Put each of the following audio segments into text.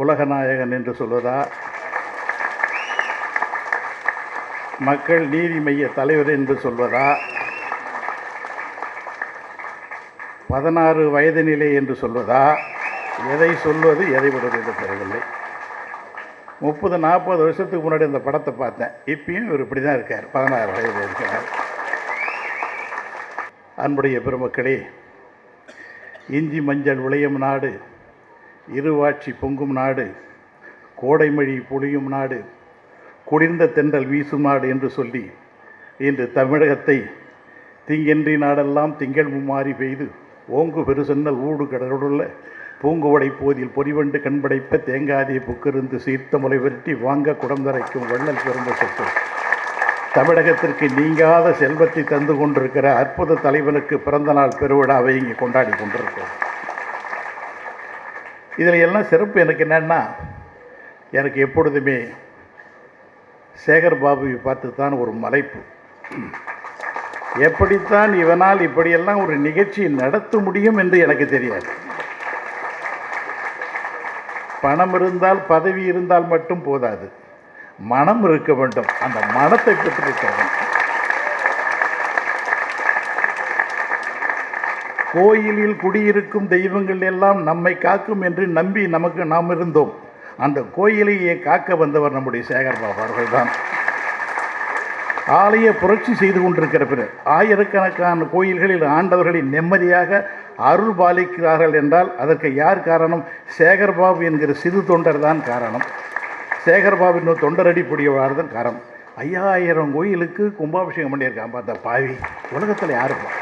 உலகநாயகன் என்று சொல்வதா, மக்கள் நீதி மைய தலைவர் என்று சொல்வதா, 16 வயது நிலை என்று சொல்வதா, எதை சொல்வது எதை விடுவது என்று தெரியவில்லை. 30-40 வருஷத்துக்கு முன்னாடி இந்த படத்தை பார்த்தேன். இப்பயும் இவர் இப்படி தான் இருக்கார், 16 வயது இருக்கிறார். அன்புடைய பெருமக்களே, இஞ்சி மஞ்சள் விளையும் நாடு, இருவாட்சி பொங்கும் நாடு, கோடைமழி பொழியும் நாடு, குளிர்ந்த தென்றல் வீசும் நாடு என்று சொல்லி இன்று தமிழகத்தை திங்கென்றி நாடெல்லாம் திங்கள் மும்மாறி பெய்து ஓங்கு பெருசென்னல் ஊடு கடலுள்ள பூங்குவடை போதில் பொறிவண்டு கண்படைப்ப தேங்காதியை புக்கிருந்து சீர்த்த முலை விரட்டி வாங்க குடந்தரைக்கும் வள்ளல் பெருந்த சொத்து தமிழகத்திற்கு நீங்காத செல்வத்தை தந்து கொண்டிருக்கிற அற்புத தலைவனுக்கு பிறந்த நாள் பெருவிழாவை இங்கே கொண்டாடி கொண்டிருக்கிறோம். இதில் எல்லாம் சிறப்பு எனக்கு என்னென்னா, எனக்கு எப்பொழுதுமே சேகர் பாபுவை பார்த்து தான் ஒரு மலைப்பு. எப்படித்தான் இவனால் இப்படியெல்லாம் ஒரு நிகழ்ச்சியை நடத்த முடியும் என்று எனக்கு தெரியாது. பணம் இருந்தால் பதவி இருந்தால் மட்டும் போதாது, மனம் இருக்க வேண்டும். அந்த மனத்தை பெற்றிருக்க வேண்டும். கோயிலில் குடியிருக்கும் தெய்வங்கள் எல்லாம் நம்மை காக்கும் என்று நம்பி நாம் இருந்தோம். அந்த கோயிலையே காக்க வந்தவர் நம்முடைய சேகர் பாபு அவர்கள்தான். ஆலய புரட்சி செய்து கொண்டிருக்கிற பிறகு ஆயிரக்கணக்கான கோயில்களில் ஆண்டவர்களின் நிம்மதியாக அருள் பாலிக்கிறார்கள் என்றால் அதற்கு யார் காரணம்? சேகர் பாபு என்கிற சிறு தொண்டர் தான் காரணம். சேகர் பாபு இன்னும் தொண்டரடி புடியவார் தான் காரணம். 5000 கோயிலுக்கு கும்பாபிஷேகம் பண்ணியிருக்கான். பார்த்தா பாவி, உலகத்தில் யாருப்பா?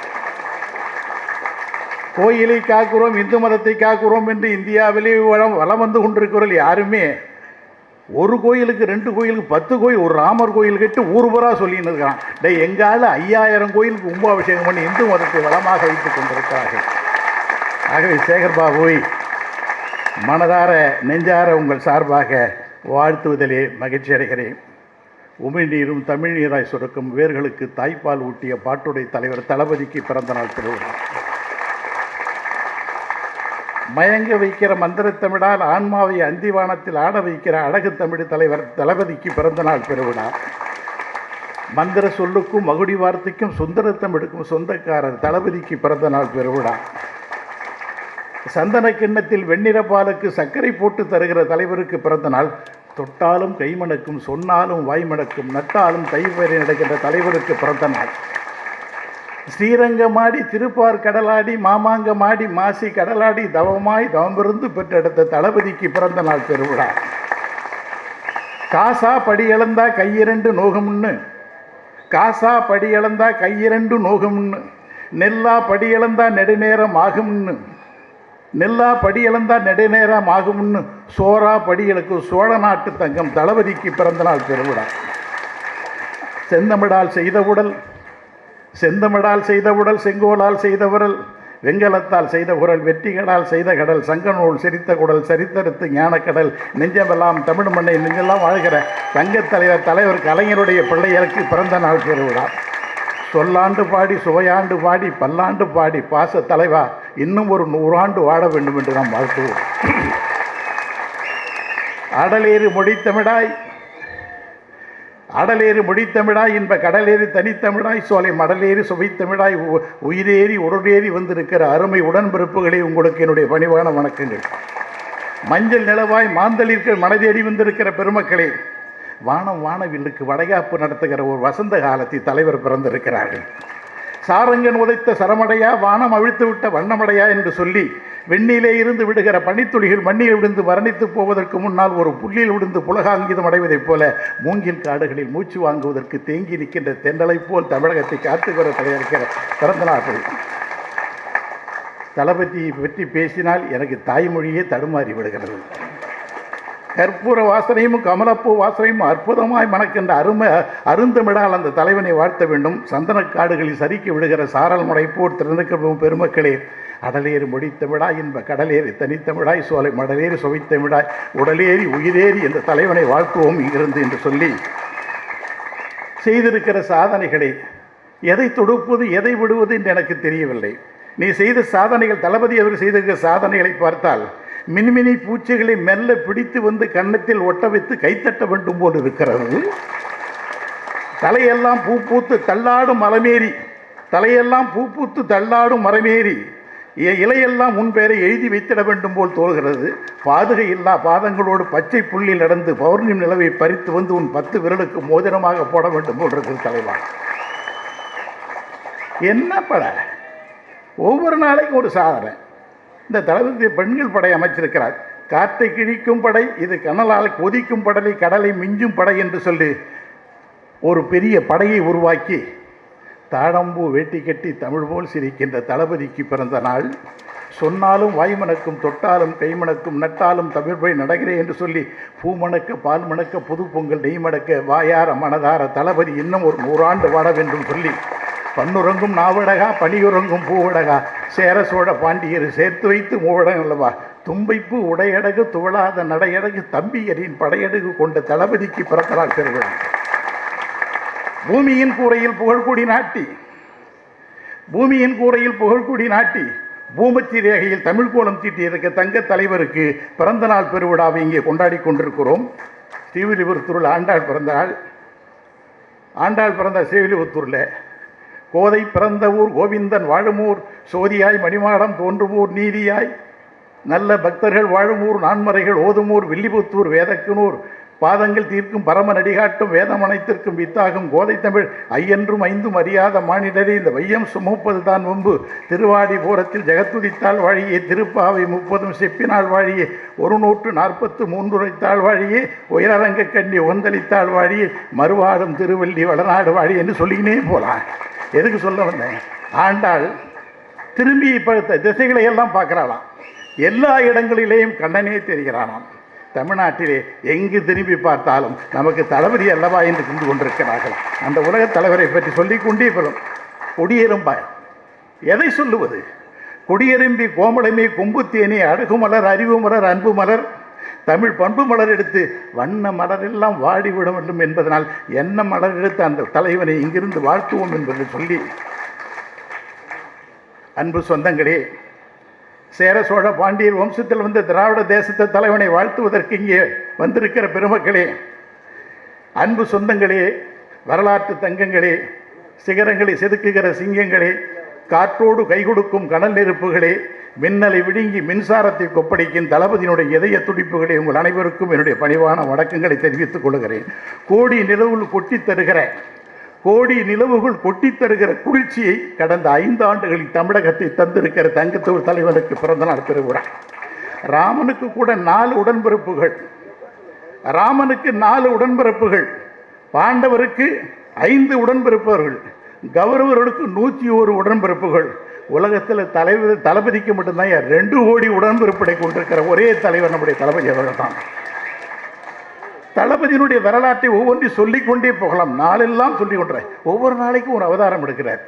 கோயிலை காக்கிறோம், இந்து மதத்தை காக்கிறோம் என்று இந்தியாவிலே வளம் வந்து கொண்டிருக்கிறவர்கள் யாருமே ஒரு கோயிலுக்கு 2 கோயிலுக்கு 10 கோயில், ஒரு ராமர் கோயில் கட்டி ஊர்வராக சொல்லின்னு இருக்கிறான். எங்கால 5000 கோயிலுக்கு கும்பாபிஷேகம் பண்ணி இந்து மதத்தை வளமாக வைத்துக் கொண்டிருக்கிறார்கள். ஆகவே சேகர் பாபுவை மனதார நெஞ்சார உங்கள் சார்பாக வாழ்த்துவதிலே மகிழ்ச்சி அடைகிறேன். உமிழ்நீரும் தமிழ் நீராய் சுரக்கும் வேர்களுக்கு தாய்ப்பால் ஊட்டிய பாட்டுடை தலைவர் தளபதிக்கு பிறந்த நாள் பெருவிழா. மயங்க வைக்கிற மந்திர தமிழால் ஆன்மாவை அந்திவானத்தில் ஆட வைக்கிற அழகு தமிழ் தலைவர் தளபதிக்கு பிறந்த நாள் பெருவிழா. மந்திர சொல்லுக்கும் மகுடி வார்த்தைக்கும் சுந்தர தமிழுக்கும் சொந்தக்காரர் தளபதிக்கு பிறந்த நாள் பெருவிழா. சந்தன கிண்ணத்தில் வெண்ணிற பாலுக்கு சர்க்கரை போட்டு தருகிற தலைவருக்கு பிறந்த நாள். தொட்டாலும் கைமணக்கும், சொன்னாலும் வாய்மணக்கும், நட்டாலும் கைவரை நடக்கின்ற தலைவருக்கு பிறந்த நாள். ஸ்ரீரங்கமாடி திருப்பார் கடலாடி மாமாங்கமாடி மாசி கடலாடி தவமாய் தவமிருந்து பெற்றெடுத்த தளபதிக்கு பிறந்த நாள் பெருவிழா. காசா படியளந்தா கையிரண்டு நோகமுன்னு, காசா படியளந்தா கையிரண்டு நோகமுன்னு, நெல்லா படியளந்தா நெடுநேரம் ஆகும்னு, நெல்லா படியளந்தா நெடுநேரம் ஆகும்னு சோரா படியலுக்கு சோழ நாட்டு தங்கம் தளபதிக்கு பிறந்த நாள் பெருவிழா. செந்தமிழால் செய்த உடல், செந்தமிழால் செய்த உடல், செங்கோலால் செய்த உரல், வெங்கலத்தால் செய்த குரல், வெற்றிகளால் செய்த கடல், சங்கநூல் சிரித்த குடல், சரித்தெடுத்து ஞானக்கடல், நெஞ்சமெல்லாம் தமிழ் மண்ணை நெஞ்செல்லாம் வாழ்கிற தங்கத் தலைவர் கலைஞருடைய பிள்ளைகளுக்கு பிறந்த நாள் பெருவிழா. சொல்லாண்டு பாடி சுவையாண்டு பாடி பல்லாண்டு பாடி பாச தலைவா இன்னும் ஒரு 100 ஆண்டு வாழ வேண்டும் என்று நாம் வாழ்த்துவோம். அடலேறு மொழித்தமிழாய், அடலேறி மொழித்தமிழாய், இன்ப கடலேறி தனித்தமிழாய், சோலை மடலேறி சுவைத்தமிழாய், உயிரேறி உடனேறி வந்திருக்கிற அருமை உடன்பிறப்புகளே, உங்களுக்கு என்னுடைய பணிவான வணக்கங்கள். மஞ்சள் நிலவாய் மாந்தளிர்கள் மனதேறி வந்திருக்கிற பெருமக்களே, வானம் வானவில்லுக்கு வளைகாப்பு நடத்துகிற ஒரு வசந்த காலத்தை தலைவர் பிறந்திருக்கிறார்கள். சாரங்கன் உதைத்த சரமடையா, வானம் அவிழ்த்து விட்ட வண்ணமடையா என்று சொல்லி வெண்ணிலே இருந்து விடுகிற பனித்துளிகள் மண்ணில் விழுந்து மரணித்து போவதற்கு முன்னால் ஒரு புள்ளியில் விழுந்து புலகாங்கிதம் அடைவதைப் போல மூங்கில் காடுகளில் மூச்சு வாங்குவதற்கு தேங்கி நிற்கின்ற தென்றலைப் போல் தமிழகத்தை காத்துக்கிற தலைவருக்கிற பிறந்த நாட்கள். தளபதியை பற்றி பேசினால் எனக்கு தாய்மொழியே தடுமாறி விடுகிறது. கற்பூர வாசனையும் கமலப்பூ வாசனையும் அற்புதமாய் மணக்கின்ற அருந்தமிழால் அந்த தலைவனை வாழ்த்த வேண்டும். சந்தன காடுகளில் சறுக்கி விடுகிற சாரல் முனைப்போர் திறந்துக்கும் பெருமக்களே, அடலேறி மொழித்தமிழாய், இன்ப கடலேறி தனித்தமிழாய், சோலை மடலேறி சுவைத்தமிழாய், உடலேறி உயிரேறி என்ற தலைவனை வாழ்த்துவோம் இங்கிருந்து என்று சொல்லி செய்திருக்கிற சாதனைகளை எதை தொடுப்பது எதை விடுவது என்று எனக்கு தெரியவில்லை. நீ செய்த சாதனைகள், தளபதி அவர் செய்திருக்கிற சாதனைகளை பார்த்தால் மின்மினி பூச்சிகளை மெல்ல பிடித்து வந்து கன்னத்தில் ஒட்ட வைத்து கைத்தட்ட வேண்டும் போல் இருக்கிறது. தலையெல்லாம் பூ பூத்து தள்ளாடும் மரமேறி, தலையெல்லாம் பூ பூத்து தள்ளாடும் மரமேறி இலையெல்லாம் முன்பேரை எழுதி வைத்திட வேண்டும் போல் தோல்கிறது. பாதுகை இல்லா பாதங்களோடு பச்சை புள்ளில் நடந்து பௌர்ணமி நிலவை பறித்து வந்து உன் 10 விரலுக்கு மோதிரமாக போட வேண்டும் போல் இருக்குது தலைவா. என்ன பட, ஒவ்வொரு நாளைக்கும் ஒரு சாதனை. இந்த தளபதி பெண்கள் படை அமைச்சிருக்கிறார். காற்றை கிழிக்கும் படை, இது கனலால் கொதிக்கும் படலை, கடலை மிஞ்சும் படை என்று சொல்லி ஒரு பெரிய படையை உருவாக்கி தாழம்பூ வேட்டி கட்டி தமிழ் போல் சிரிக்கின்ற தளபதிக்கு பிறந்த நாள். சொன்னாலும் வாய்மணக்கும், தொட்டாலும் கைமணக்கும், நட்டாலும் தமிழ் போய் நடக்கிறேன் என்று சொல்லி பூமணக்க பால் மணக்க புது பொங்கல் நெய் மணக்க வாயார மனதார தளபதி இன்னும் ஒரு 100 ஆண்டு வாட வேண்டும் சொல்லி பண்ணுறங்கும் நாவடகா பணியுறங்கும் பூவடகா சேர சோழ பாண்டியர் சேர்த்து வைத்து மூவடம் அல்லவா தும்பைப்பு உடையடகு துவளாத நடையடகு தம்பியரின் படையடகு கொண்ட தளபதிக்கு பிறக்கிறார் பெருவிழா. பூமியின் கூரையில் புகழ்கூடி நாட்டி, பூமியின் கூரையில் புகழ்கூடி நாட்டி பூமத்தி ரேகையில் தமிழ் கோலம் தீட்டியிருக்க தங்க தலைவருக்கு பிறந்த நாள் பெருவிழாவை இங்கே கொண்டாடி கொண்டிருக்கிறோம். ஸ்ரீவில்லிபுத்தூரில் ஆண்டாள் பிறந்தாள். ஆண்டாள் பிறந்த ஸ்ரீவில்லிபுத்தூரில் கோதை பிறந்த ஊர் கோவிந்தன் வாழுமூர், சோதியாய் மணிமாடம் தோன்றுமூர், நீதியாய் நல்ல பக்தர்கள் வாழுமூர், நான்மறைகள் ஓதுமூர், வில்லிபுத்தூர் வேதக்குனூர், பாதங்கள் தீர்க்கும் பரம நடிகாட்டும் வேதம் அனைத்திற்கும் வித்தாகும் கோதை தமிழ் ஐயென்றும் ஐந்தும் அறியாத மானிடரே இந்த வையம் சுமப்பது தான் வம்பு திருவாடி போரத்தில் ஜெகத்துதித்தாள் வாழியே திருப்பாவை 30 செப்பினாள் வாழியே 143 உரைத்தாள் வாழியே உயரரங்க கண்ணி ஒந்தளித்தாள் வாழியே மறுவாடும் திருவள்ளி வளநாடு வாழி என்று சொல்லிக்கினே போகலாம். எதுக்கு சொல்ல வந்தேன்? ஆண்டாள் திரும்பி இப்போ திசைகளை எல்லாம் பார்க்குறாளாம். எல்லா இடங்களிலேயும் கண்ணனே தெரிகிறானாம். தமிழ்நாட்டிலே எங்கு திரும்பி பார்த்தாலும் நமக்கு தளபதி அல்லவா என்று கொண்டு கொண்டிருக்கிறார்கள். அந்த உலக தலைவரை பற்றி சொல்லிக்கொண்டே பெறும். கொடியெரும்பா எதை சொல்லுவது? கொடியெரும்பி கோமளமே கொம்புத்தேனே அழகு மலர் அறிவு மலர் அன்பு மலர் தமிழ் பண்பு மலர் எடுத்து வண்ண மலரெல்லாம் வாடிவிட வேண்டும் என்பதனால் என்ன மலர் எடுத்து அந்த தலைவனை இங்கிருந்து வாழ்த்துவோம் என்பதை சொல்லி, அன்பு சொந்தங்களே, சேர சோழ பாண்டியர் வம்சத்தில் வந்த திராவிட தேசத்து தலைவனை வாழ்த்துவதற்கு இங்கே வந்திருக்கிற பெருமக்களே, அன்பு சொந்தங்களே, வரலாற்று தங்கங்களே, சிகரங்களை செதுக்குகிற சிங்கங்களே, காற்றோடு கை கொடுக்கும் கடல் நெருப்புகளே, மின்னலை விழுங்கி மின்சாரத்தை கொப்படிக்கும் தளபதியினுடைய இதய துடிப்புகளே, உங்கள் அனைவருக்கும் என்னுடைய பணிவான வணக்கங்களை தெரிவித்துக் கொள்கிறேன். கோடி நிலவுகள் கொட்டித் தருகிற குளிர்ச்சியை கடந்த 5 ஆண்டுகளில் தமிழகத்தை தந்திருக்கிற தங்கத்தூர் தலைவனுக்கு பிறந்தநாள் பெருவிழா. ராமனுக்கு கூட 4 உடன்பிறப்புகள், பாண்டவருக்கு 5 உடன்பிறப்பவர்கள், கௌரவர்களுக்கு 101 உடன்பிறப்புகள். உலகத்தில் தளபதிக்கு மட்டும்தான் 2 கோடி உடன்பிறப்பை கொண்டிருக்கிற ஒரே தலைவர் நம்முடைய தளபதி அவர்கள் தான். தளபதியினுடைய வரலாற்றை ஒவ்வொன்றையும் சொல்லிக்கொண்டே போகலாம். நாளெல்லாம் சொல்லிக் கொண்டார். ஒவ்வொரு நாளைக்கும் ஒரு அவதாரம் எடுக்கிறார்.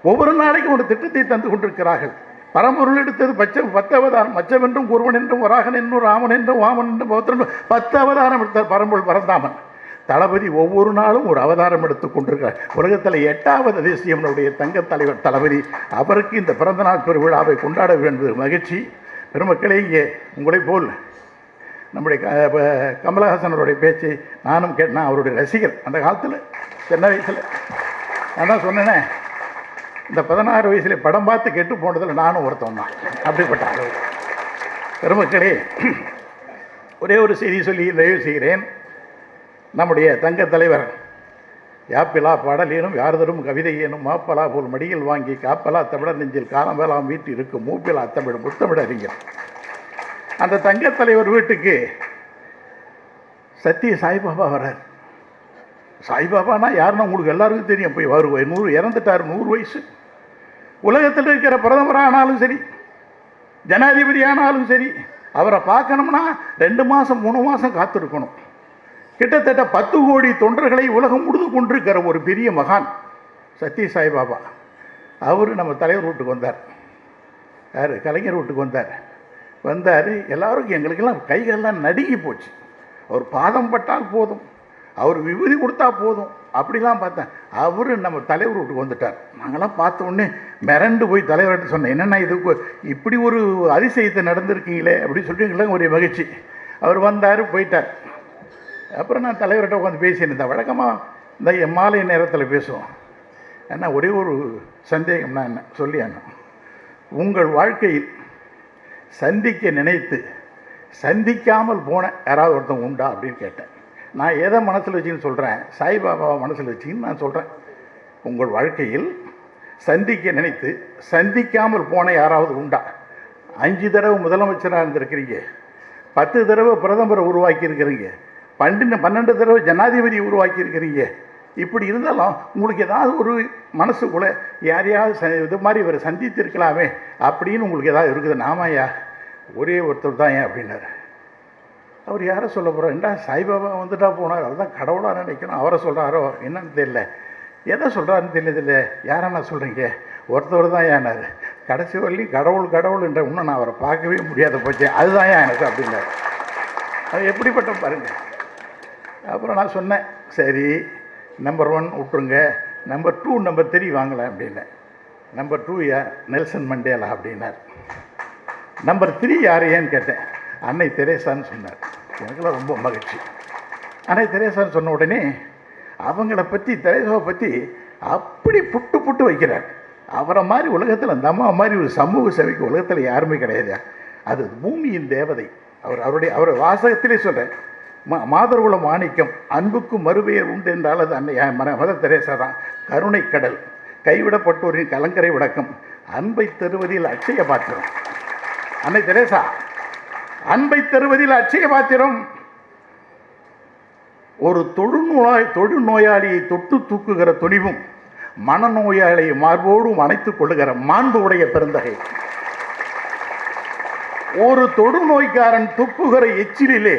ஒவ்வொரு நாளைக்கும் ஒரு திட்டத்தை தந்து கொண்டிருக்கிறார்கள். பரம்பொருள் எடுத்தது 10 அவதாரம். மச்சமென்றும் குருவன் என்றும் வராகன் என்றும் ராமன் என்றும் வாமன் என்றும் பௌத்தன் 10 அவதாரம் எடுத்தார் பரம்பொருள் பரந்தாமன். தளபதி ஒவ்வொரு நாளும் ஒரு அவதாரம் எடுத்துக் கொண்டிருக்கிறார். உலகத்தில் 8வது தேசியம் நம்முடைய தங்க தலைவர் தளபதி. அவருக்கு இந்த பிறந்தநாள் பெருவிழாவை கொண்டாட வேண்டியது மகிழ்ச்சி. பெருமக்களே, இங்கே உங்களை போல் நம்முடைய கமலஹாசனருடைய பேச்சை நானும் கேட்டேன். அவருடைய ரசிகர். அந்த காலத்தில் சின்ன வயசில் நான் தான் சொன்னேனே, இந்த 16 வயசில் படம் பார்த்து கெட்டு போனதில் நானும் ஒருத்தன் தான். அப்படிப்பட்ட அளவு. பெருமக்களே, ஒரே ஒரு செய்தி சொல்லி நிறைவு செய்கிறேன். நம்முடைய தங்க தலைவர் யாப்பிலா பாடலேனும் யார்தரும் கவிதை ஏனும் மாப்பலா போல் மடியில் வாங்கி காப்பலா தமிழர் நெஞ்சில் காலமெல்லாம் வீட்டு இருக்கும் மூப்பிலா தமிழ் முத்தமிழ் அறிஞர். அந்த தங்க தலைவர் வீட்டுக்கு சத்திய சாய்பாபா வர்றார். சாய்பாபானா யாருன்னா உங்களுக்கு எல்லாருக்கும் தெரியும். போய் வருவார். 100 இறந்துட்டார். 100 வயசு. உலகத்தில் இருக்கிற பிரதமர் ஆனாலும் சரி, ஜனாதிபதி ஆனாலும் சரி, அவரை பார்க்கணும்னா 2 மாதம் 3 மாதம் காத்திருக்கணும். கிட்டத்தட்ட 10 கோடி தொண்டர்களை உலகம் முழுது கொண்டிருக்கிற ஒரு பெரிய மகான் சத்திய சாய்பாபா. அவர் நம்ம தலைவர் வீட்டுக்கு வந்தார். யார்? கலைஞர் வீட்டுக்கு வந்தார். எல்லாருக்கும் எங்களுக்கெல்லாம் கைகள்லாம் நடுங்கி போச்சு. அவர் பாதம் பட்டால் போதும், அவர் விபூதி கொடுத்தா போதும் அப்படிலாம் பார்த்தேன். அவர் நம்ம தலைவர் வீட்டுக்கு வந்துட்டார். நாங்களாம் பார்த்த உடனே மிரண்டு போய் தலைவர்கிட்ட சொன்னேன், என்னென்னா இதுக்கு இப்படி ஒரு அதிசயத்தை நடந்திருக்கீங்களே அப்படின்னு சொல்லிட்டு ஒரு மகிழ்ச்சி. அவர் வந்தார், போயிட்டார். அப்புறம் நான் தலைவர்கிட்ட உட்காந்து பேசியிருந்தேன். வழக்கமாக இந்த மாலை நேரத்தில் பேசுவோம். ஏன்னா ஒரே ஒரு சந்தேகம்னா என்ன சொல்லி அண்ணா, உங்கள் வாழ்க்கையில் சந்திக்க நினைத்து சந்திக்காமல் போன யாராவது ஒருத்தன் உண்டா அப்படின்னு கேட்டேன். நான் எதை மனசில் வச்சுன்னு சொல்கிறேன், சாய்பாபாவை மனசில் வச்சுன்னு நான் சொல்கிறேன். உங்கள் வாழ்க்கையில் சந்திக்க நினைத்து சந்திக்காமல் போன யாராவது உண்டா? 5 தடவை முதலமைச்சராக இருந்திருக்கிறீங்க, 10 தடவை பிரதமரை உருவாக்கி இருக்கிறீங்க, 12 தடவை ஜனாதிபதி உருவாக்கி இருக்கிறீங்க. இப்படி இருந்தாலும் உங்களுக்கு ஏதாவது ஒரு மனசுக்குள்ள யாரையாவது இது மாதிரி இவரை சந்தித்து இருக்கலாமே அப்படின்னு உங்களுக்கு ஏதாவது இருக்குது? நாமாயா ஒரே ஒருத்தர் தான் ஏன் அப்படின்னாரு. அவர் யாரை சொல்ல போகிறார்? என்ன சாய்பாபா வந்துட்டா போனார், அதுதான் கடவுளாக நினைக்கணும், அவரை சொல்கிறாரோ என்னன்னு தெரியல, எதை சொல்கிறாருன்னு தெரியல. யாரண்ணா சொல்கிறீங்க? ஒருத்தவர் தான் ஏன்னாரு. கடைசி வரலையும் கடவுள் கடவுள் என்ற இன்னும் நான் அவரை பார்க்கவே முடியாத போச்சு, அதுதான் ஏன் எனக்கு அப்படின்னாரு. அது எப்படிப்பட்ட பாருங்கள். அப்புறம் நான் சொன்னேன், சரி நம்பர் 1 விட்டுருங்க, நம்பர் 2 நம்பர் 3 வாங்கலாம் அப்படின்னேன். நம்பர் 2 யார்? நெல்சன் மண்டேலா அப்படின்னார். நம்பர் 3 யார் ஏன்னு கேட்டேன். அன்னை தெரேசான்னு சொன்னார். எனக்குலாம் ரொம்ப மகிழ்ச்சி. அன்னை தெரேசான்னு சொன்ன உடனே அவங்கள பற்றி, தெரேசாவை பற்றி அப்படி புட்டு புட்டு வைக்கிறார். அவரை மாதிரி உலகத்தில், அந்த அம்மா மாதிரி ஒரு சமூக சேவைக்கு உலகத்தில் யாருமே கிடையாது. அது பூமியின் தேவதை. அவர் வாசகத்திலே சொல்கிறேன், மாதர்குல மாணிக்கம், அன்புக்கும் மறுபெயர் உண்டு என்றால் அது அன்னை மதர் தெரேசா தான். கருணை கடல், கைவிடப்பட்டோரின் கலங்கரை விளக்கம், அன்பை தருவதில் அட்சய பாத்திரம். அன்னை தெரேசா அன்பை தருவதில் அட்சய பாத்திரம். ஒரு தொழுநோயாளியை தொட்டு தூக்குகிற துணிவும், மனநோயாளியை மார்போடும் அணைத்துக் கொள்ளுகிற மாண்பு உடைய பெருந்தகை. ஒரு தொடுநோய்க்காரன் துப்புகிற எச்சிலே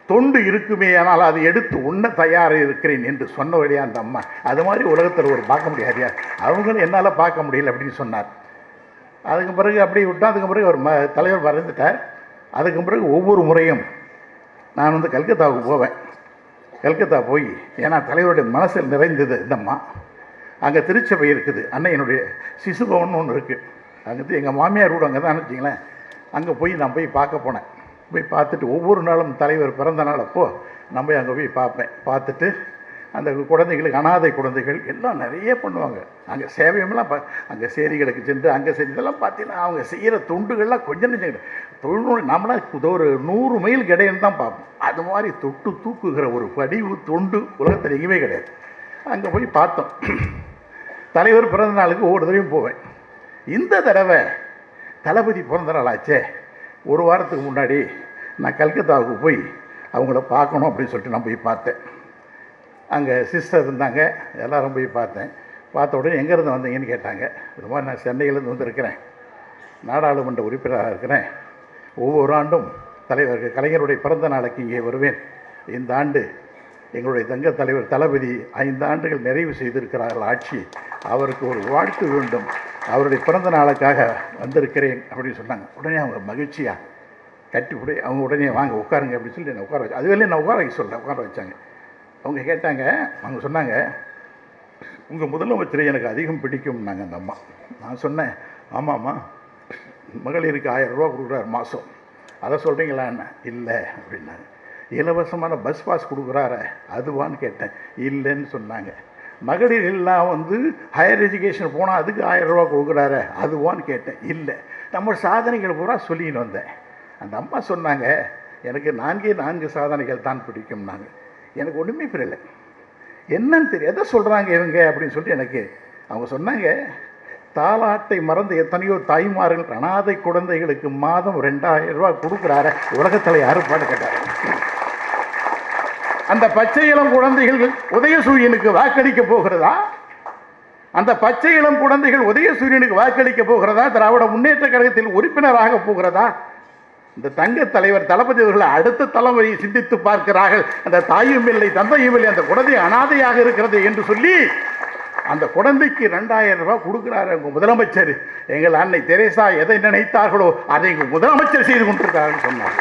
தொண்டு இருக்குமே, ஆனால் அதை எடுத்து உண்ண தயாராக இருக்கிறேன் என்று சொன்ன வழியா அந்த அம்மா. அது மாதிரி உலகத்தில் ஒரு பார்க்க முடியாதியா, அவங்களும் என்னால் பார்க்க முடியல அப்படின்னு சொன்னார். அதுக்கு பிறகு அப்படி விட்டால், அதுக்கு பிறகு ஒரு தலைவர் மறந்துட்டார். அதுக்கு பிறகு ஒவ்வொரு முறையும் நான் வந்து கல்கத்தாவுக்கு போவேன். கல்கத்தா போய், ஏன்னா தலைவருடைய மனசில் நிறைந்தது இந்த அம்மா. அங்கே திருச்சபை இருக்குது, அன்னையினுடைய சிசுபவன் ஒன்று இருக்குது. அங்கே எங்கள் மாமியார் வீடு அங்கே தான் நினச்சிங்களேன். அங்கே போய் நான் போய் பார்க்க போனேன். போய் பார்த்துட்டு ஒவ்வொரு நாளும் தலைவர் பிறந்த நாள் அப்போது நான் போய் அங்கே போய் பார்ப்பேன். பார்த்துட்டு அந்த குழந்தைகளுக்கு, அனாதை குழந்தைகள் எல்லாம் நிறைய பண்ணுவாங்க. அங்கே சேவையெல்லாம் அங்கே சேரிகளுக்கு சென்று அங்கே சரி இதெல்லாம் பார்த்தீங்கன்னா அவங்க செய்கிற தொண்டுகள்லாம் கொஞ்சம் தொழில்நுட்பம் நம்மளாம் ஒரு 100 மைல் கிடையாது தான் பார்ப்போம். அது மாதிரி தொட்டு தூக்குகிற ஒரு படிவு தொண்டு உலகத்தில் எங்கேயுமே கிடையாது. அங்கே போய் பார்த்தோம். தலைவர் பிறந்த நாளுக்கு ஒவ்வொரு தடவையும் போவேன். இந்த தடவை தளபதி பிறந்த நாள் ஆச்சே, ஒரு வாரத்துக்கு முன்னாடி நான் கல்கத்தாவுக்கு போய் அவங்கள பார்க்கணும் அப்படின்னு சொல்லிட்டு நான் போய் பார்த்தேன். அங்கே சிஸ்டர் இருந்தாங்க, எல்லோரும் போய் பார்த்தேன். பார்த்த உடனே எங்கேருந்து வந்தீங்கன்னு கேட்டாங்க. இது மாதிரி நான் சென்னையிலேருந்து வந்திருக்கிறேன், நாடாளுமன்ற உறுப்பினராக இருக்கிறேன். ஒவ்வொரு ஆண்டும் தலைவர் கலைஞருடைய பிறந்த நாளைக்கு இங்கே வருவேன். இந்த ஆண்டு எங்களுடைய தங்க தலைவர் தளபதி 5 ஆண்டுகள் நிறைவு செய்திருக்கிறார்கள் ஆட்சி, அவருக்கு ஒரு வாழ்த்து வேண்டும், அவருடைய பிறந்த நாளுக்காக வந்திருக்கிறேன் அப்படின்னு சொன்னாங்க. உடனே அவங்க மகிழ்ச்சியாக கட்டி அவங்க உடனே வாங்க உட்காருங்க அப்படின்னு சொல்லி என்னை உட்கார வச்சு, அதுவேளை நான் உட்கார வைக்க சொல்கிறேன். உட்கார வச்சாங்க. அவங்க கேட்டாங்க, அவங்க சொன்னாங்க, உங்கள் முதலமைச்சரை எனக்கு அதிகம் பிடிக்கும்னாங்க அந்த அம்மா. நான் சொன்னேன், ஆமாம்மா, மகளிருக்கு 1000 ரூபா கொடுக்குறாரு மாதம், அதை சொல்கிறீங்களா? என்ன இல்லை அப்படின்னாங்க. இலவசமான பஸ் பாஸ் கொடுக்குறார அதுவான்னு கேட்டேன். இல்லைன்னு சொன்னாங்க. மகளிர் எல்லாம் வந்து ஹையர் எஜுகேஷன் போனால் அதுக்கு 1000 ரூபா கொடுக்குறாரு அதுவான்னு கேட்டேன். இல்லை. நம்ம சாதனைகள் பூரா சொல்லின்னு வந்தேன். அந்த அம்மா சொன்னாங்க, எனக்கு 4 சாதனைகள் தான் பிடிக்கும்னாங்க. எனக்கு ஒன்றுமே புரியலை, என்னன்னு தெரியும், எதை சொல்கிறாங்க இவங்க அப்படின்னு சொல்லிட்டு எனக்கு அவங்க சொன்னாங்க, தாலாட்டை மறந்து எத்தனையோ தாய்மார்கள் அனாதை குழந்தைகளுக்கு மாதம் 2000 ரூபா கொடுக்குறாரு, உலகத்தில் யாரும் பாடு கேட்டார். அந்த பச்சை இளம் குழந்தைகள் உதயசூரியனுக்கு வாக்களிக்க போகிறதா? அந்த பச்சை இளம் குழந்தைகள் உதயசூரியனுக்கு வாக்களிக்க போகிறதா? திராவிட முன்னேற்ற கழகத்தில் உறுப்பினராக போகிறதா? இந்த தங்க தலைவர் தளபதி அவர்களை அடுத்த தலைமுறையை சிந்தித்து பார்க்கிறார்கள். அந்த தாயும் இல்லை தந்தையும் இல்லை, அந்த குழந்தை அனாதையாக இருக்கிறது என்று சொல்லி அந்த குழந்தைக்கு 2000 ரூபாய் கொடுக்கிறார் உங்கள் முதலமைச்சர். எங்கள் அன்னை தெரேசா எதை நினைத்தார்களோ அதை எங்கள் முதலமைச்சர் செய்து கொண்டிருக்காருன்னு சொன்னார்.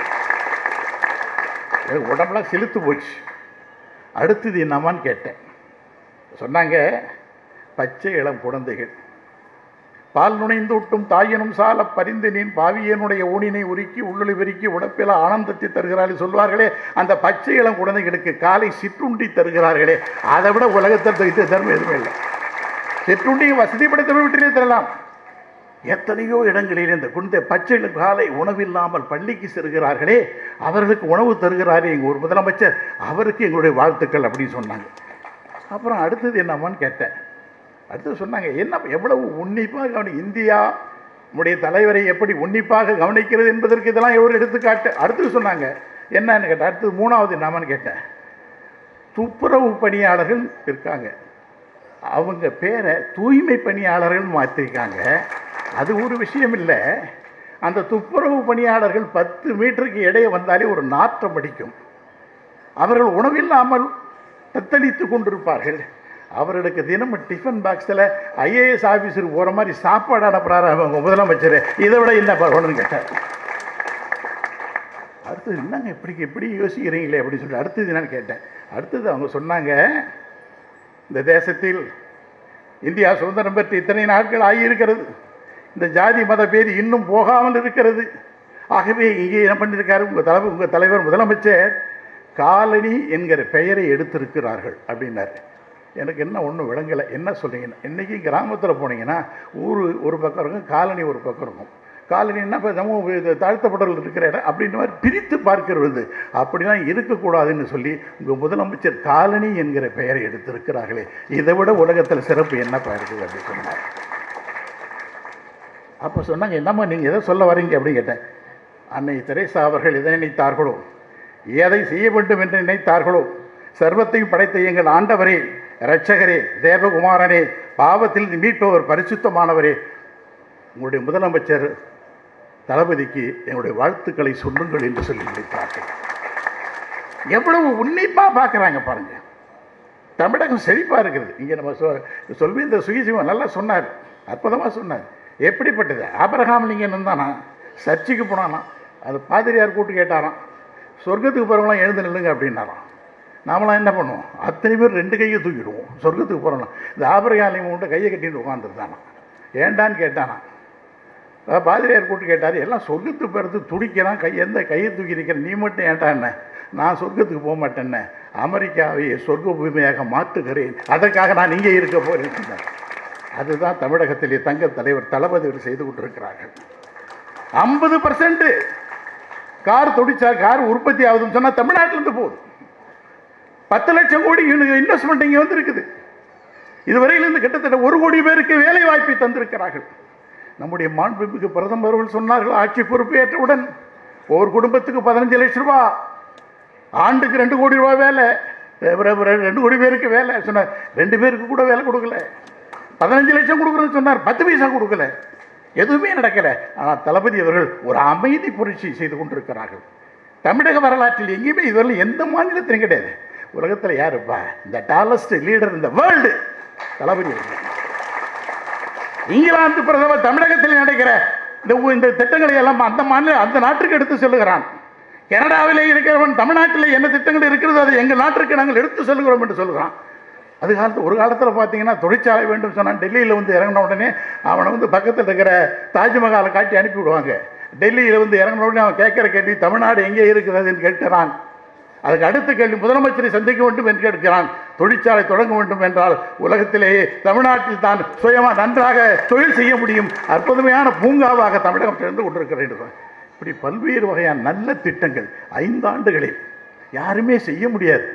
எனக்கு உடம்பெல்லாம் செலுத்து போச்சு. அடுத்தது என்னமான்னு கேட்டேன். சொன்னாங்க, பச்சை இளம் குழந்தைகள் பால் நுணைந்தூட்டும் தாயினும் சால பரிந்தனின் பாவியனுடைய ஊனினை உருக்கி உள்ளொளி பெருக்கி உடப்பில ஆனந்தத்தை தருகிறார்கள் சொல்வார்களே, அந்த பச்சை இளம் குழந்தைகளுக்கு காலை சிற்றுண்டி தருகிறார்களே, அதை விட உலகத்தில் வைத்த தர்மம் எதுவுமே இல்லை. சிற்றுண்டியை வசதிப்படுத்த வீட்டிலே தரலாம். எத்தனையோ இடங்களில் இந்த குழந்தை பச்சை காலை உணவில்லாமல் பள்ளிக்கு செல்கிறார்களே, அவர்களுக்கு உணவு தருகிறாரே எங்கள் ஒரு முதலமைச்சர், அவருக்கு எங்களுடைய வாழ்த்துக்கள் அப்படின்னு சொன்னாங்க. அப்புறம் அடுத்தது என்னம்மான்னு கேட்டேன். அடுத்து சொன்னாங்க, என்ன எவ்வளவு உன்னிப்பாக இந்தியா நம்முடைய தலைவரை எப்படி உன்னிப்பாக கவனிக்கிறது என்பதற்கு இதெல்லாம் எவ்வளோ எடுத்துக்காட்டு. அடுத்து சொன்னாங்க என்னன்னு கேட்டேன். அடுத்தது மூணாவது என்னமான்னு கேட்டேன். துப்புரவு பணியாளர்கள் இருக்காங்க, அவங்க பேரை தூய்மை பணியாளர்கள் மாற்றிருக்காங்க. அது ஒரு விஷயம் இல்லை. அந்த துப்புரவு பணியாளர்கள் 10 மீட்டருக்கு இடையே வந்தாலே ஒரு நாற்றம் அடிக்கும். அவர்கள் உணவில்லாமல் தத்தளித்து கொண்டிருப்பார்கள். அவர்களுக்கு தினமும் டிஃபன் பாக்ஸில் ஐஏஎஸ் ஆஃபீஸருக்கு போகிற மாதிரி சாப்பாடு அனுப்புகிறாரு அவங்க முதலமைச்சர். இதை விட என்ன பண்ணணும்னு கேட்டார். அடுத்தது என்னங்க எப்படி யோசிக்கிறீங்களே அப்படின்னு சொல்லி அடுத்தது என்னன்னு கேட்டேன். அடுத்தது அவங்க சொன்னாங்க, இந்த தேசத்தில் இந்தியா சுதந்திரம் பெற்று இத்தனை நாட்கள் ஆகியிருக்கிறது, இந்த ஜாதி மத பேர் இன்னும் போகாமல் இருக்கிறது. ஆகவே இங்கே என்ன பண்ணியிருக்காரு உங்கள் தலைவர் முதலமைச்சர், காலனி என்கிற பெயரை எடுத்திருக்கிறார்கள் அப்படின்னாரு. எனக்கு என்ன ஒன்றும் விளங்கலை. என்ன சொல்கிறீங்கன்னா, இன்றைக்கி கிராமத்தில் போனீங்கன்னா ஊர் ஒரு பக்கம் இருக்கும், காலனி ஒரு பக்கம் இருக்கும். காலனின்னா இப்போ நம்ம தாழ்த்தப்பட்டவர்கள் இருக்கிற இடம் அப்படின்ற மாதிரி பிரித்து பார்க்கிறது, அப்படிலாம் இருக்கக்கூடாதுன்னு சொல்லி உங்கள் முதலமைச்சர் காலனி என்கிற பெயரை எடுத்திருக்கிறார்களே, இதை விட உலகத்தில் சிறப்பு என்னப்பா இருக்குது அப்படின்னு சொன்னார். அப்போ சொன்னாங்க, என்னம்மா நீங்கள் எதை சொல்ல வரீங்க அப்படின்னு கேட்டேன். அன்னை தெரேசா அவர்கள் எதை நினைத்தார்களோ, எதை செய்ய வேண்டும் என்று நினைத்தார்களோ, சர்வத்தையும் படைத்த எங்கள் ஆண்டவரே, இரட்சகரே, தேவகுமாரனே, பாவத்தில் மீட்பவர், பரிசுத்தமானவரே, உங்களுடைய முதலமைச்சர் தளபதிக்கு என்னுடைய வாழ்த்துக்களை சொல்லுங்கள் என்று சொல்லி நினைத்தார்கள். எவ்வளவு உன்னிப்பாக பார்க்குறாங்க பாருங்க. தமிழகம் செழிப்பாக இருக்கிறது. இங்கே நம்ம சொல்வேந்தர் சுகிசிவம் நல்லா சொன்னார், அற்புதமாக சொன்னார். எப்படிப்பட்டது? ஆபிரகாம் லிங்கன் தானா சர்ச்சைக்கு போனானா, அது பாதிரியார் கூட்டு கேட்டாராம், சொர்க்கத்துக்கு போகிறவங்களாம் எழுந்து நில்லுங்க அப்படின்னாராம். நாமளாம் என்ன பண்ணுவோம், அத்தனை பேர் 2 கையை தூக்கிடுவோம் சொர்க்கத்துக்கு போகிறோம். இந்த ஆபிரகாம் லிங்கம் மட்டும் கையை கட்டிட்டு உட்காந்துருந்தானா, ஏண்டான்னு கேட்டானா. பாதிரியார் கூட்டு கேட்டார், எல்லாம் சொர்க்கத்துக்கு போகிறது துடிக்கிறான், எந்த கையை தூக்கி நிற்கிற, நீ மட்டும் ஏன்டா என்ன, நான் சொர்க்கத்துக்கு போக மாட்டேன்னு, அமெரிக்காவை சொர்க்க பூமியாக மாற்றுகிறேன், அதற்காக நான் இங்கே இருக்க போகிறேன். அதுதான் தமிழகத்திலே தங்க தலைவர் தளபதி செய்து கொண்டிருக்கிறார்கள். 50% கார் கார் உற்பத்தி ஆகுதுன்னு சொன்னால் தமிழ்நாட்டிலிருந்து போகுது. 10 லட்சம் கோடி இன்வெஸ்ட்மெண்ட் இங்கே வந்து இருக்குது. இதுவரையிலிருந்து கிட்டத்தட்ட 1 கோடி பேருக்கு வேலை வாய்ப்பை தந்திருக்கிறார்கள். நம்முடைய மாண்புமிகு பிரதமர் அவர்கள் சொன்னார்கள், ஆட்சி பொறுப்பேற்றவுடன் ஒவ்வொரு குடும்பத்துக்கு 15 லட்சம் ரூபா, ஆண்டுக்கு 2 கோடி ரூபா வேலை, 2 கோடி பேருக்கு வேலை சொன்னார். 2 பேருக்கு கூட வேலை கொடுக்கல. 15 லட்சம் கொடுக்குறேன்னு சொன்னார், 10 பைசா கொடுக்கல. எதுவுமே நடக்கலை. ஆனால் தளபதி அவர்கள் ஒரு அமைதி புரட்சி செய்து கொண்டிருக்கிறார்கள். தமிழக வரலாற்றில் எங்கேயுமே இதுவரை எந்த மாநிலத்திலும் கிடையாது. உலகத்தில் யாருப்பா இந்த டாலஸ்ட் லீடர் இந்த வேர்ல்டு? தளபதி அவர்கள். இங்கிலாந்து பிரதமர் தமிழகத்தில் நடக்கிற இந்த திட்டங்களை எல்லாம் அந்த மாநில அந்த நாட்டுக்கு எடுத்து செல்லுகிறான். கனடாவிலே இருக்கிறவன் தமிழ்நாட்டில் என்ன திட்டங்கள் இருக்கிறது அதை எங்கள் நாட்டிற்கு நாங்கள் எடுத்து செல்கிறோம் என்று சொல்கிறான். அது ஒரு காலத்தில் பார்த்தீங்கன்னா தொழிற்சாலை வேண்டும் சொன்னான். டெல்லியில் வந்து இறங்கின உடனே அவனை பக்கத்தில் இருக்கிற தாஜ்மஹாலை காட்டி அனுப்பி விடுவாங்க. டெல்லியில் இறங்கின உடனே அவன் கேட்குற கேள்வி, தமிழ்நாடு எங்கே இருக்கிறதுன்னு கேட்கிறான். அதுக்கு அடுத்த கேள்வி, முதலமைச்சரை சந்திக்க வேண்டும் என்று கேட்கிறான். தொழிற்சாலை தொடங்க வேண்டும் என்றால் உலகத்திலேயே தமிழ்நாட்டில் தான் சுயமாக நன்றாக தொழில் செய்ய முடியும், அற்புதமையான பூங்காவாக தமிழகம் திறந்து கொண்டிருக்கிறது. இப்படி பல்வேறு வகையான நல்ல திட்டங்கள் 5 ஆண்டுகளில் யாருமே செய்ய முடியாது,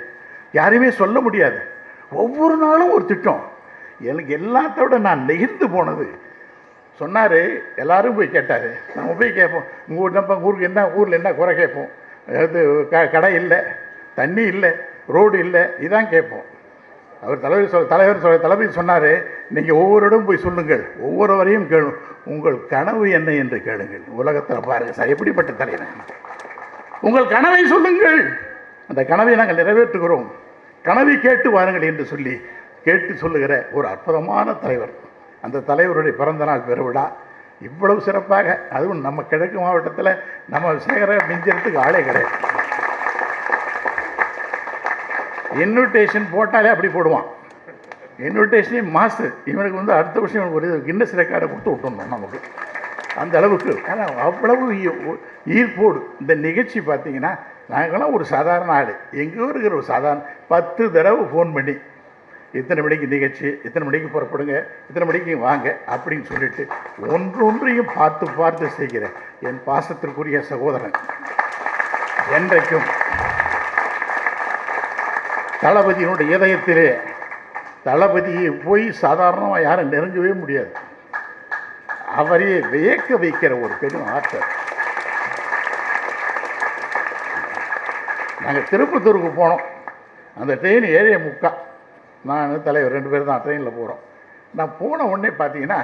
யாருமே சொல்ல முடியாது. ஒவ்வொரு நாளும் ஒரு திட்டம். எனக்கு எல்லாத்த விட நான் நெகிழ்ந்து போனது, சொன்னார், எல்லாரும் போய் கேட்டார். நம்ம போய் கேட்போம், நம்ம ஊருக்கு என்ன, ஊரில் என்ன குறை கேட்போம். அதாவது கடை இல்லை, தண்ணி இல்லை, ரோடு இல்லை, இதான் கேட்போம். அவர் தளபதி சொன்னார், நீங்கள் ஒவ்வொரு இடம் போய் சொல்லுங்கள், ஒவ்வொருவரையும் கேளு, உங்கள் கனவு என்ன என்று கேளுங்கள். உலகத்தில் பாருங்கள் சார் எப்படிப்பட்ட தலைவர். உங்கள் கனவை சொல்லுங்கள், அந்த கனவை நாங்கள் நிறைவேற்றுகிறோம், கனவை கேட்டு வாருங்கள் என்று சொல்லி கேட்டு சொல்லுகிற ஒரு அற்புதமான தலைவர். அந்த தலைவருடைய பிறந்தநாள் பெருவிழா இவ்வளவு சிறப்பாக, அதுவும் நம்ம கிழக்கு மாவட்டத்தில் நம்ம சேகர மிஞ்சறதுக்கு ஆளே கிடையாது. இன்விடேஷன் போட்டாலே அப்படி போடுவான். இன்விடேஷனே மாஸ்டர். இவனுக்கு வந்து அடுத்த வருஷம் இவனுக்கு ஒரு கின்னஸ் ரெக்கார்டை கொடுத்து விட்டுருந்தோம் நமக்கு. அந்த அளவுக்கு ஆனால் அவ்வளவு ஈர்ப்போடு இந்த நிகழ்ச்சி பார்த்தீங்கன்னா, நாங்களாம் ஒரு சாதாரண ஆள், எங்கேயோ இருக்கிற ஒரு சாதாரண 10 தடவை ஃபோன் பண்ணி இத்தனை மணிக்கு நிகழ்ச்சி, இத்தனை மணிக்கு புறப்படுங்க, இத்தனை மணிக்கு வாங்க அப்படின்னு சொல்லிட்டு ஒன்றொன்றையும் பார்த்து பார்த்து செய்கிற என் பாசத்திற்குரிய சகோதரன், என்றைக்கும் தளபதியினுடைய இதயத்திலே தளபதியை போய் சாதாரணமாக யாரும் நெருங்கவே முடியாது. அவரையே வியக்க வைக்கிற ஒரு பெரும் ஆற்றல். நாங்கள் திருப்பத்தூருக்கு போனோம். அந்த ட்ரெயின் 7:45, நான் தலைவர் 2 பேர் தான் ட்ரெயினில் போகிறோம். நான் போன உடனே பார்த்தீங்கன்னா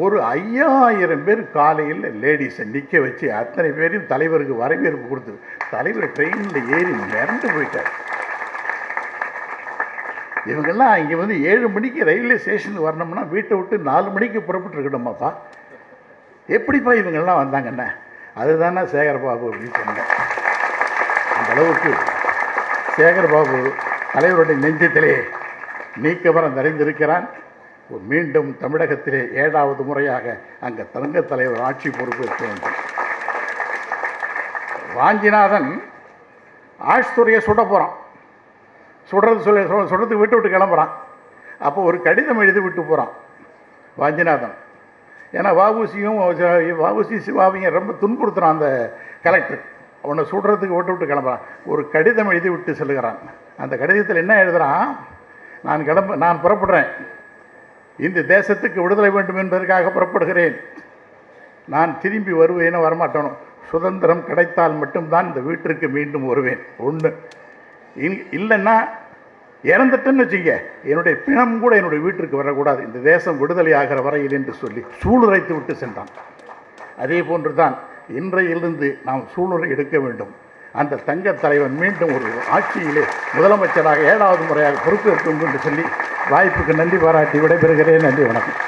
ஒரு 5000 பேர் காலையில் லேடிஸை நிற்க வச்சு அத்தனை பேரையும் தலைவருக்கு வரவேற்பு கொடுத்து தலைவர் ட்ரெயினில் ஏறி மிரண்டு போயிட்டார். இவங்கெல்லாம் இங்கே வந்து 7 மணிக்கு ரயில்வே ஸ்டேஷனுக்கு வரணும்னா வீட்டை விட்டு 4 மணிக்கு புறப்பட்டுருக்கணுமாப்பா, எப்படிப்பா இவங்கெல்லாம் வந்தாங்கண்ணே? அதுதானே சேகர்பாபு அப்படின்னு சொன்னேன். அந்த அளவுக்கு சேகர்பாபு தலைவருடைய நெஞ்சத்திலே நீக்கமரம் நிறைந்திருக்கிறான். மீண்டும் தமிழகத்திலே 7வது முறையாக அங்கே தங்க தலைவர் ஆட்சி பொறுப்பேற்க வேண்டும். வாஞ்சிநாதன் ஆஷ்துறையை சுட போகிறான். சுடுறதுக்கு விட்டு கிளம்புறான். அப்போ ஒரு கடிதம் எழுதி விட்டு போகிறான் வாஞ்சிநாதன். ஏன்னா வஉசி சிவாவையும் ரொம்ப துன்புறுத்துறான் அந்த கலெக்டர். அவனை சுடுறதுக்கு விட்டு கிளம்புறான். ஒரு கடிதம் எழுதி விட்டு செல்கிறான். அந்த கடிதத்தில் என்ன எழுதுகிறான்? நான் புறப்படுறேன், இந்த தேசத்துக்கு விடுதலை வேண்டும் என்பதற்காக புறப்படுகிறேன். நான் திரும்பி வருவேன்னு வரமாட்டேனும். சுதந்திரம் கிடைத்தால் மட்டும்தான் இந்த வீட்டிற்கு மீண்டும் வருவேன். ஒன்று இல்லைன்னா இறந்துட்டேன்னு வச்சுங்க, என்னுடைய பிணம் கூட என்னுடைய வீட்டிற்கு வரக்கூடாது, இந்த தேசம் விடுதலை ஆகிற வரையில் என்று சொல்லி சூளுரைத்து விட்டு சென்றான். அதே போன்று தான் இன்றையிலிருந்து நாம் சூளுரை எடுக்க வேண்டும். அந்த தங்க தலைவன் மீண்டும் ஒரு ஆட்சியிலே முதலமைச்சராக 7வது முறையாக பொறுப்பேற்கும் என்று சொல்லி வாய்ப்புக்கு நன்றி பாராட்டி விடைபெறுகிறேன். நன்றி, வணக்கம்.